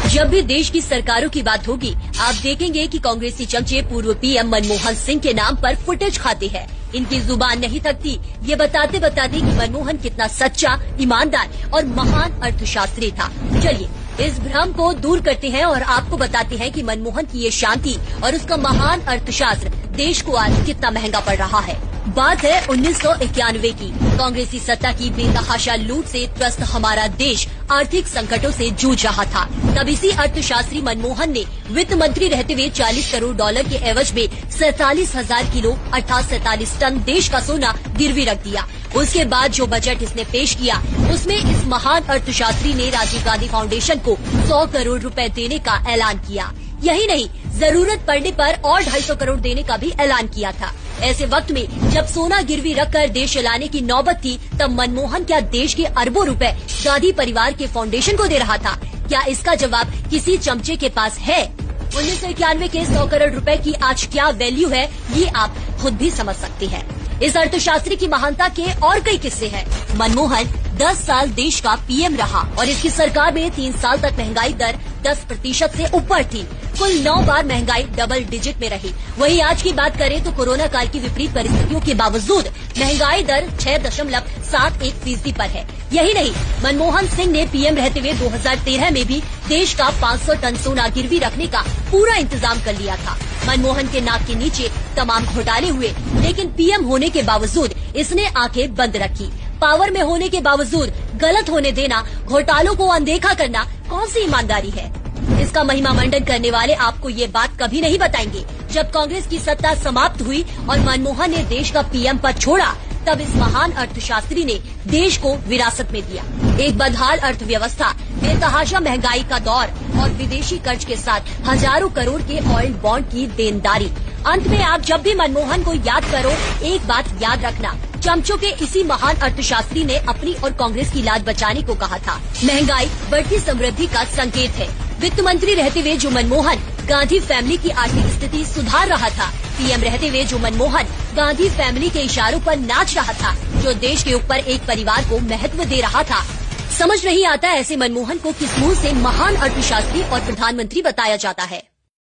जब भी देश की सरकारों की बात होगी, आप देखेंगे कि कांग्रेसी चमचे पूर्व पीएम मनमोहन सिंह के नाम पर फुटेज खाते हैं। इनकी जुबान नहीं थकती ये बताते बताते कि मनमोहन कितना सच्चा, ईमानदार और महान अर्थशास्त्री था। चलिए इस भ्रम को दूर करते हैं और आपको बताते हैं कि मनमोहन की ये शांति और उसका महान अर्थशास्त्र देश को आज कितना महंगा पड़ रहा है। बात है 1991 की। कांग्रेसी सत्ता की बेतहाशा लूट से त्रस्त हमारा देश आर्थिक संकटों से जूझ रहा था। तब इसी अर्थशास्त्री मनमोहन ने वित्त मंत्री रहते हुए 40 करोड़ डॉलर के एवज में 47,000 किलो अर्थात 47 टन देश का सोना गिरवी रख दिया। उसके बाद जो बजट इसने पेश किया उसमें इस महान अर्थशास्त्री ने राजीव गांधी फाउंडेशन को 100 करोड़ रुपए देने का ऐलान किया। यही नहीं, जरूरत पड़ने पर और 250 करोड़ देने का भी ऐलान किया था। ऐसे वक्त में जब सोना गिरवी रखकर देश चलाने की नौबत थी, तब मनमोहन क्या देश के अरबों रुपए गांधी परिवार के फाउंडेशन को दे रहा था? क्या इसका जवाब किसी चमचे के पास है? 1991 के 100 करोड़ रुपए की आज क्या वैल्यू है, ये आप खुद भी समझ सकते हैं। इस अर्थशास्त्री की महानता के और कई किस्से हैं। मनमोहन 10 साल देश का पीएम रहा और इसकी सरकार में 3 साल तक महंगाई दर 10% से ऊपर थी। कुल 9 बार महंगाई डबल डिजिट में रही। वहीं आज की बात करें तो कोरोना काल की विपरीत परिस्थितियों के बावजूद महंगाई दर 6.71% पर है। यही नहीं, मनमोहन सिंह ने पीएम रहते हुए 2013 में भी देश का 500 टन सोना गिरवी रखने का पूरा इंतजाम कर लिया था। मनमोहन के नाक के नीचे तमाम घोटाले हुए, लेकिन पीएम होने के बावजूद इसने आंखें बंद रखी। पावर में होने के बावजूद गलत होने देना, घोटालों को अनदेखा करना कौन सी ईमानदारी है? इसका महिमा मंडन करने वाले आपको ये बात कभी नहीं बताएंगे। जब कांग्रेस की सत्ता समाप्त हुई और मनमोहन ने देश का पीएम पद छोड़ा, तब इस महान अर्थशास्त्री ने देश को विरासत में दिया। एक बदहाल अर्थव्यवस्था, बेतहाशा महंगाई का दौर और विदेशी कर्ज के साथ हजारों करोड़ के ऑयल बॉन्ड की देनदारी। अंत में आप जब भी मनमोहन को याद करो, एक बात याद रखना, चमचों के इसी महान अर्थशास्त्री ने अपनी और कांग्रेस की लाज बचाने को कहा था। महंगाई बढ़ती समृद्धि का संकेत है। वित्त मंत्री रहते हुए जो मनमोहन गांधी फैमिली की आर्थिक स्थिति सुधार रहा था, पीएम रहते हुए जो मनमोहन गांधी फैमिली के इशारों पर नाच रहा था, जो देश के ऊपर एक परिवार को महत्व दे रहा था। समझ नहीं आता ऐसे मनमोहन को किस मुंह से महान अर्थशास्त्री और प्रधानमंत्री बताया जाता है।